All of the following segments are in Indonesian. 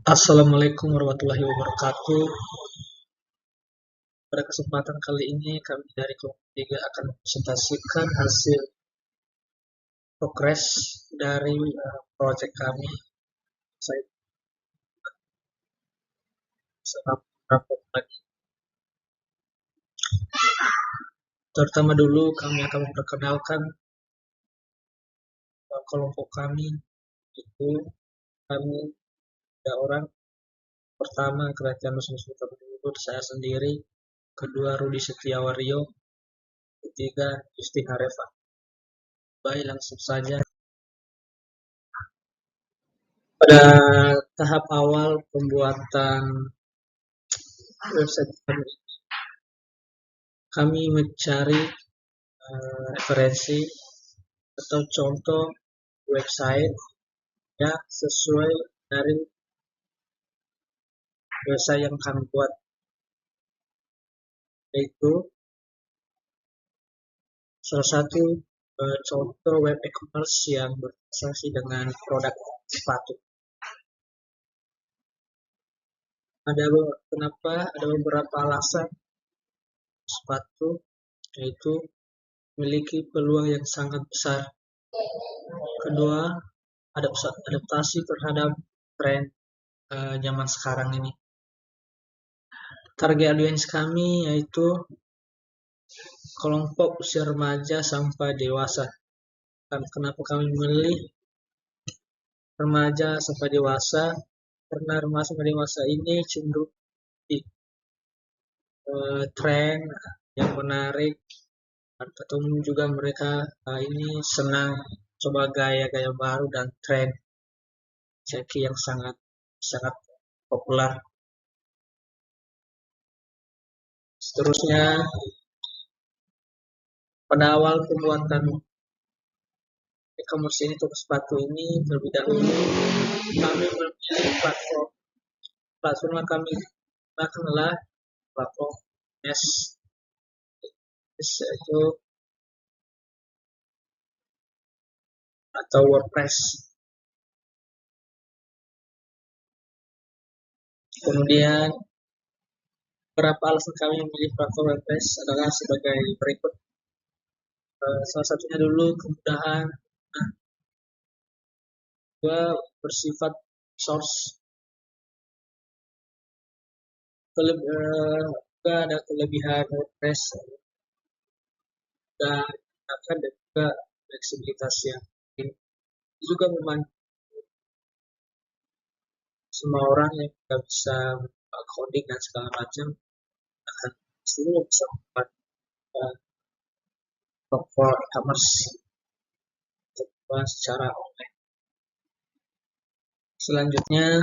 Assalamualaikum warahmatullahi wabarakatuh. Pada kesempatan kali ini kami dari kelompok 3 akan mempresentasikan hasil progres dari proyek kami. Saya serap rapor lagi. Terutama dulu kami akan memperkenalkan kelompok kami. Itu kami ada orang. Pertama Kerajaan Sultan Berikut saya sendiri, kedua Rudi Setiawario, ketiga Justin Harefa. Baik, langsung saja. Pada tahap awal pembuatan website kami mencari referensi atau contoh website yang sesuai dari website yang kami buat, yaitu salah satu contoh web e-commerce yang berasasi dengan produk sepatu. Kenapa? Ada beberapa alasan. Sepatu yaitu memiliki peluang yang sangat besar. Kedua, adaptasi terhadap tren zaman sekarang ini. Target audience kami yaitu kelompok usia remaja sampai dewasa. Dan kenapa kami memilih remaja sampai dewasa? Karena remaja sampai dewasa ini cenderung di tren yang menarik, atau juga mereka ini senang coba gaya-gaya baru dan tren yang sangat populer. Seterusnya, pada awal pembuatan e-commerce ini, toko sepatu ini, terlebih dahulu kami memilih platform yang kami gunakan adalah platform itu atau WordPress. Kemudian beberapa alasan kami memilih platform WordPress adalah sebagai berikut. Salah satunya dulu kemudahan. Dua, bersifat source. Juga ada kelebihan WordPress dan juga fleksibilitasnya. Juga membantu semua orang yang tidak bisa coding dan segala macam akan semua bisa membuat toko e-commerce secara online. Selanjutnya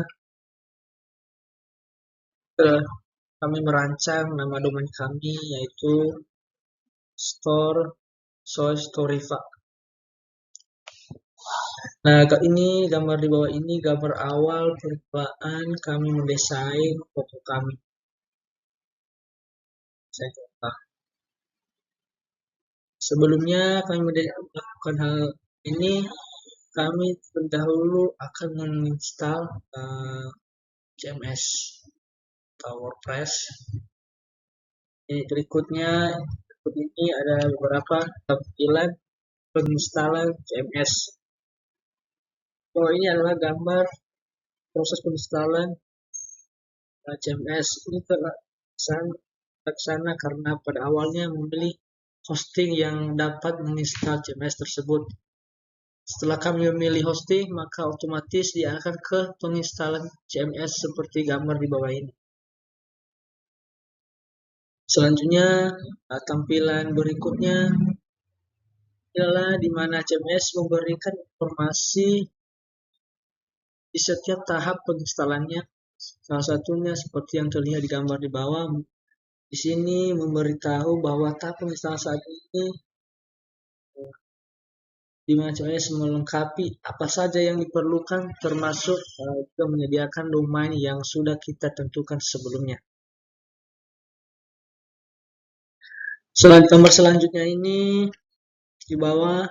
kami merancang nama domain kami yaitu Storyfa. Nah, ini gambar di bawah ini gambar awal percobaan kami mendesain toko kami. Saya contoh. Sebelumnya kami melakukan hal ini, kami terdahulu akan menginstal CMS atau WordPress. Berikut ini ada beberapa tampilan penginstalan CMS. Ini adalah gambar proses penginstalan CMS. Ini terlaksana karena pada awalnya memilih hosting yang dapat menginstal CMS tersebut. Setelah kami memilih hosting, maka otomatis dia akan ke penginstalan CMS seperti gambar di bawah ini. Selanjutnya, tampilan berikutnya adalah di mana CMS memberikan informasi di setiap tahap penginstalannya. Salah satunya seperti yang terlihat di gambar di bawah. Di sini memberitahu bahwa tahap penginstalan saat ini di mana CMS melengkapi apa saja yang diperlukan, termasuk juga menyediakan domain yang sudah kita tentukan sebelumnya. Gambar selanjutnya ini di bawah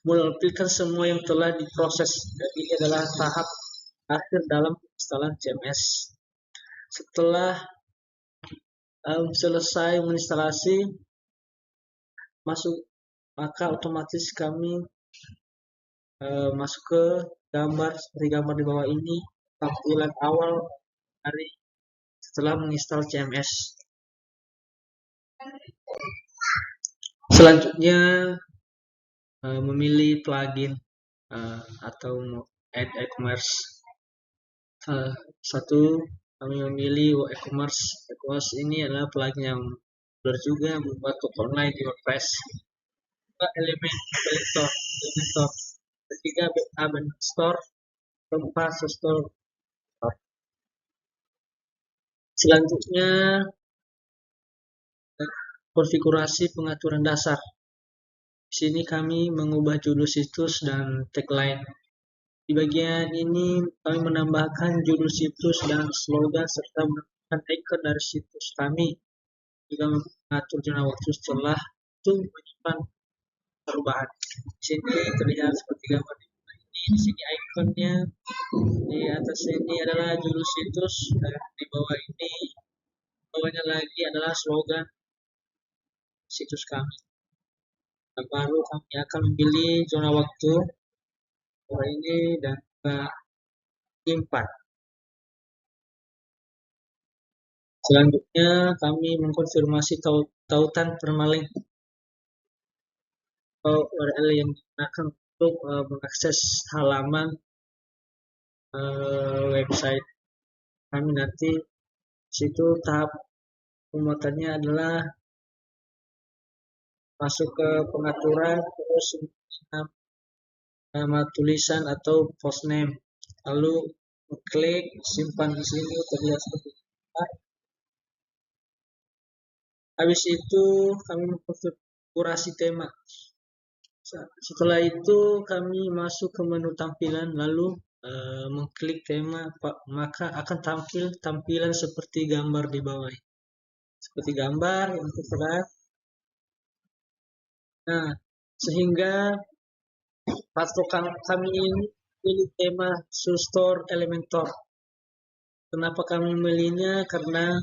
menampilkan semua yang telah diproses. Jadi adalah tahap akhir dalam instalan CMS. Setelah selesai menginstalasi, maka otomatis kami masuk ke gambar seperti gambar di bawah ini, tampilan awal dari setelah menginstal CMS. Selanjutnya memilih plugin atau add e-commerce. Satu, kami memilih e-commerce. E-commerce ini adalah plugin yang juga membuat toko online di WordPress. Elementor. Ketiga, Abandon Store. Keempat, Store. Selanjutnya, konfigurasi pengaturan dasar. Di sini kami mengubah judul situs dan tagline. Di bagian ini kami menambahkan judul situs dan slogan serta menambahkan icon dari situs kami. Juga mengatur jangka waktu setelah itu menyimpan perubahan. Di sini terlihat seperti gambar ini. Di sini ikonnya, di atas ini adalah judul situs dan di bawah ini bawahnya lagi adalah slogan situs kami. Dan baru kami akan memilih zona waktu bawah ini dan simpan. Selanjutnya kami mengkonfirmasi tautan permalink atau URL yang digunakan untuk mengakses halaman website kami nanti. Situ tahap pembuatannya adalah masuk ke pengaturan, terus nama tulisan atau post name, lalu klik simpan di sini, terlihat seperti ini. Habis itu kami mengkonfigurasi tema. Setelah itu kami masuk ke menu tampilan, lalu mengklik tema, maka akan tampil tampilan seperti gambar di bawah. Seperti gambar yang tertera. Nah, sehingga patokan kami ini pilih tema Store Elementor. Kenapa kami memilihnya? Karena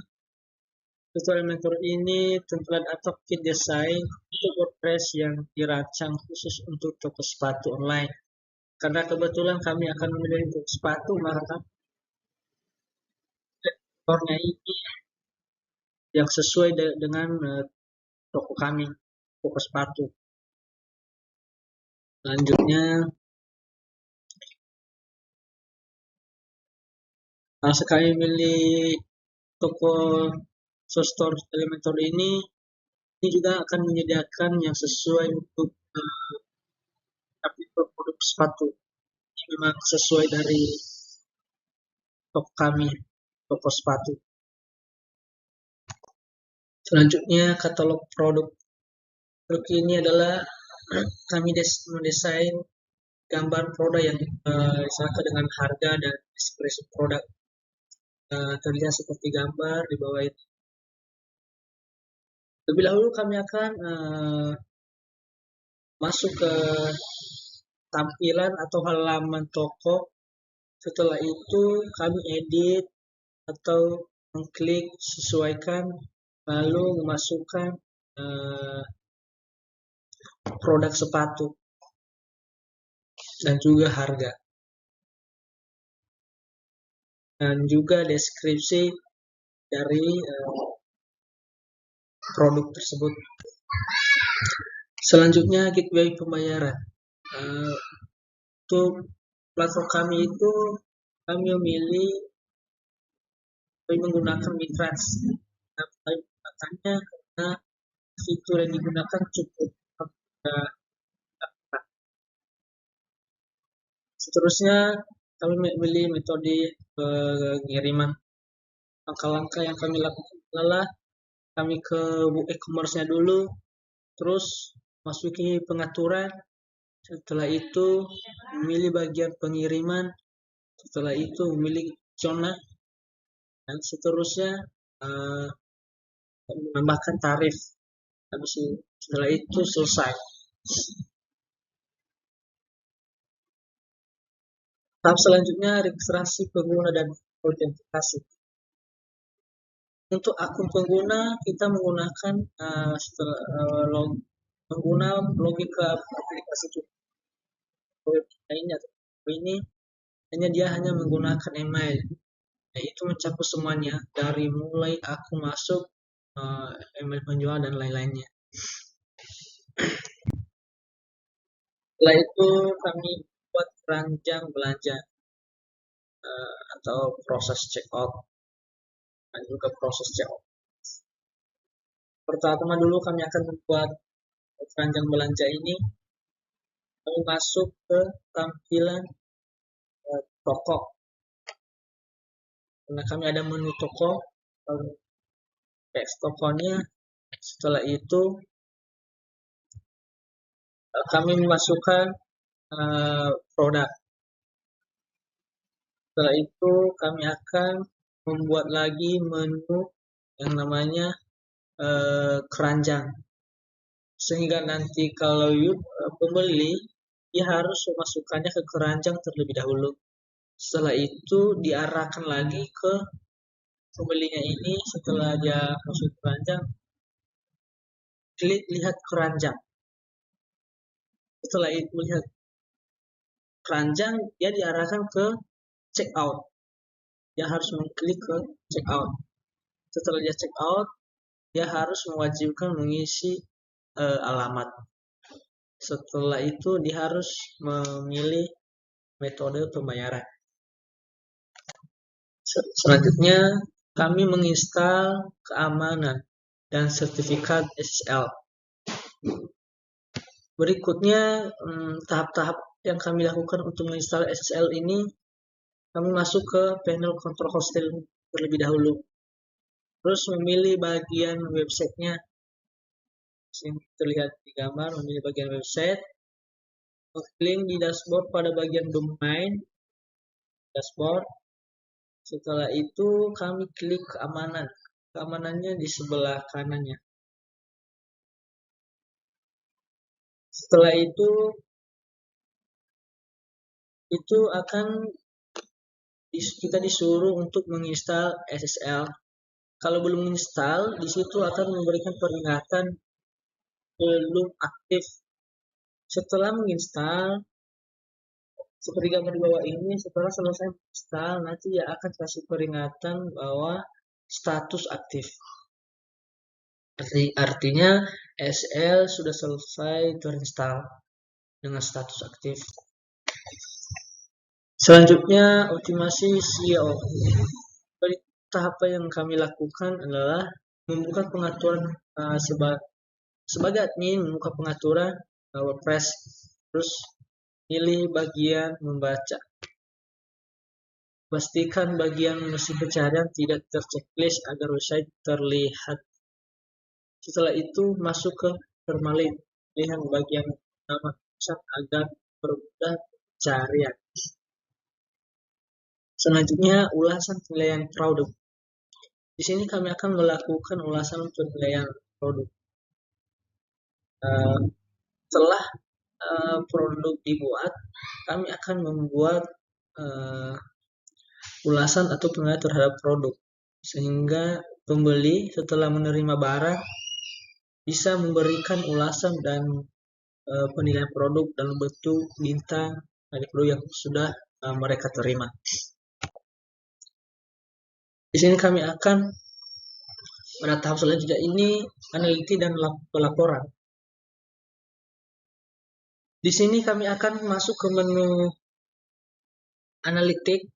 Store Elementor ini template atau kit desain untuk WordPress yang dirancang khusus untuk toko sepatu online. Karena kebetulan kami akan memilih untuk sepatu, maka store-nya ini yang sesuai dengan toko kami, toko sepatu. Selanjutnya, sekali memilih toko Store Elementor ini juga akan menyediakan yang sesuai untuk produk sepatu. Ini memang sesuai dari toko kami, toko sepatu. Selanjutnya katalog produk. Produk ini adalah kami mendesain gambar produk yang disangka dengan harga dan deskripsi produk. Terlihat seperti gambar di bawah itu. Lebih dahulu kami akan masuk ke tampilan atau halaman toko. Setelah itu kami edit atau mengklik sesuaikan, lalu memasukkan produk sepatu dan juga harga dan juga deskripsi dari produk tersebut. Selanjutnya gateway pembayaran. Untuk platform kami itu kami memilih menggunakan Mitrans. Kami menggunakannya karena fitur yang digunakan cukup Seterusnya kami memilih metode pengiriman. Langkah-langkah yang kami lakukan adalah kami ke e-commerce-nya dulu, terus masuki pengaturan, setelah itu memilih bagian pengiriman, setelah itu memilih zona, dan seterusnya menambahkan tarif. Setelah itu selesai. Tahap selanjutnya registrasi pengguna dan autentikasi. Untuk akun pengguna kita menggunakan pengguna login ke aplikasi ini dia hanya menggunakan email, yaitu mencakup semuanya dari mulai akun masuk, email penjual dan lain-lainnya. Setelah itu kami buat keranjang belanja atau proses checkout dan juga proses checkout. Pertama dulu kami akan membuat keranjang belanja ini. Kami masuk ke tampilan toko. Karena kami ada menu toko, teks tokonya. Setelah itu kami memasukkan produk. Setelah itu kami akan membuat lagi menu yang namanya keranjang, sehingga nanti kalau pembeli dia harus memasukkannya ke keranjang terlebih dahulu. Setelah itu diarahkan lagi ke pembelinya ini. Setelah dia masuk keranjang, klik lihat keranjang. Setelah itu lihat keranjang, dia diarahkan ke checkout. Dia harus mengklik ke checkout. Setelah dia checkout, dia harus mewajibkan mengisi alamat. Setelah itu dia harus memilih metode pembayaran. Selanjutnya kami menginstal keamanan dan sertifikat SSL. Berikutnya tahap-tahap yang kami lakukan untuk menginstal SSL ini, kami masuk ke panel kontrol hosting terlebih dahulu. Terus memilih bagian websitenya. Sini terlihat di gambar, memilih bagian website. Klik di dashboard pada bagian domain dashboard. Setelah itu kami klik keamanan. Keamanannya di sebelah kanannya. Setelah itu akan kita disuruh untuk menginstal SSL. Kalau belum menginstal, di situ akan memberikan peringatan belum aktif. Setelah menginstal, seperti gambar di bawah ini, setelah selesai install, nanti ya akan kasih peringatan bahwa status aktif. Artinya SSL sudah selesai terinstall dengan status aktif. Selanjutnya optimasi SEO. Tahap yang kami lakukan adalah membuka pengaturan sebagai admin, membuka pengaturan WordPress, terus pilih bagian membaca. Pastikan bagian mesin pencarian tidak terchecklist agar website terlihat. Setelah itu masuk ke formalin, pilihan bagian nama pusat agar bermudah pencarian. Selanjutnya ulasan penilaian produk. Di sini kami akan melakukan ulasan penilaian produk. Setelah produk dibuat, kami akan membuat ulasan atau penilaian terhadap produk, sehingga pembeli setelah menerima barang bisa memberikan ulasan dan penilaian produk dalam bentuk bintang dari produk yang sudah mereka terima. Di sini kami akan pada tahap selanjutnya ini analitik dan pelaporan. Di sini kami akan masuk ke menu analitik.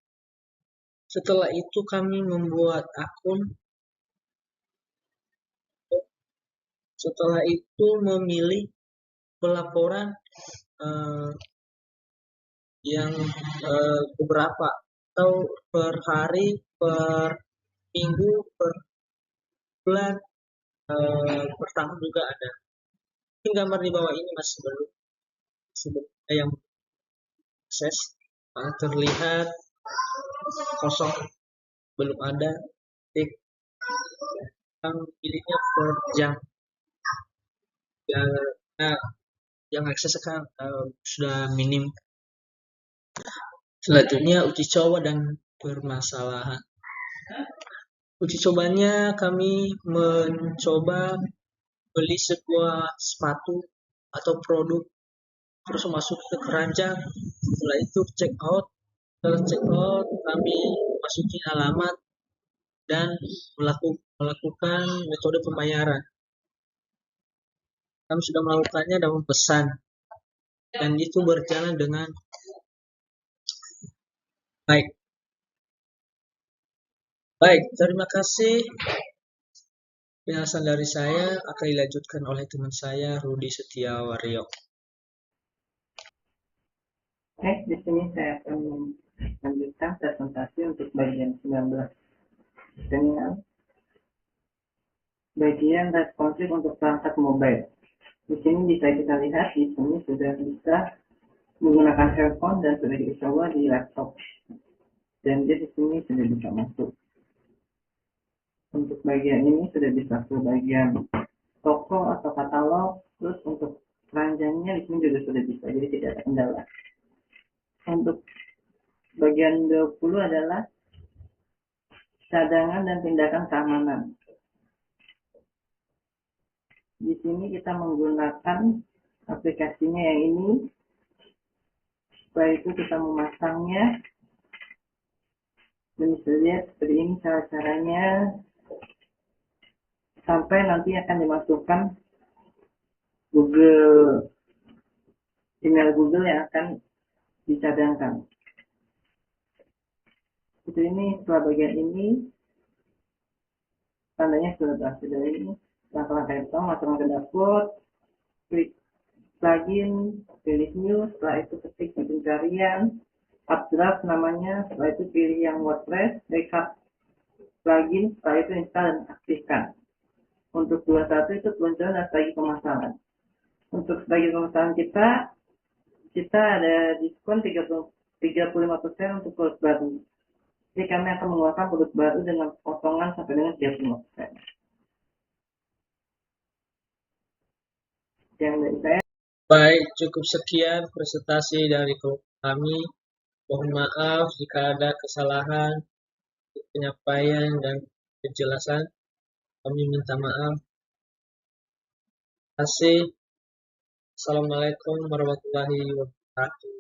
Setelah itu kami membuat akun. Setelah itu memilih pelaporan yang beberapa atau per hari, per minggu, per bulan, per tahun juga ada. Ini gambar di bawah ini masih belum yang proses, terlihat kosong, belum ada titik yang pilihnya per jam. Yang akses sekarang sudah minim. Selanjutnya uji coba dan permasalahan. Uji cobanya kami mencoba beli sebuah sepatu atau produk, terus masuk ke keranjang. Setelah itu check out. Setelah check out kami masukin alamat dan melakukan metode pembayaran. Kami sudah melakukannya dan memesan, dan itu berjalan dengan baik. Baik, terima kasih. Penjelasan dari saya akan dilanjutkan oleh teman saya, Rudi Setiawario. Oke, di sini saya akan melanjutkan presentasi untuk bagian 19 dengan bagian responsif untuk perangkat mobile. Di sini bisa kita lihat, di sini sudah bisa menggunakan handphone dan sudah dicoba di laptop. Dan di sini sudah bisa masuk. Untuk bagian ini sudah bisa ke bagian toko atau katalog, terus untuk keranjangnya di sini juga sudah bisa, jadi tidak ada kendala. Untuk bagian 20 adalah cadangan dan tindakan keamanan. Di sini kita menggunakan aplikasinya yang ini. Setelah itu kita memasangnya. Dan bisa lihat seperti ini cara-caranya. Sampai nanti akan dimasukkan Google, email Google yang akan dicadangkan. Seperti ini, setelah bagian ini, tandanya sudah berhasil. Dari ini, langkah-langkah itu masukkan ke dashboard, klik plugin, pilih new, setelah itu ketik di pencarian, updraft namanya, setelah itu pilih yang WordPress, backup plugin, setelah itu install dan aktifkan. Untuk 21 itu peluncuran dan strategi pemasaran. Untuk strategi pemasaran kita ada diskon 35% untuk produk baru. Jadi kami akan mengeluarkan produk baru dengan potongan sampai dengan 35%. Yang dari saya. Baik, cukup sekian presentasi dari kami. Mohon maaf jika ada kesalahan penyampaian dan penjelasan. Kami minta maaf. Terima kasih. Assalamualaikum warahmatullahi wabarakatuh.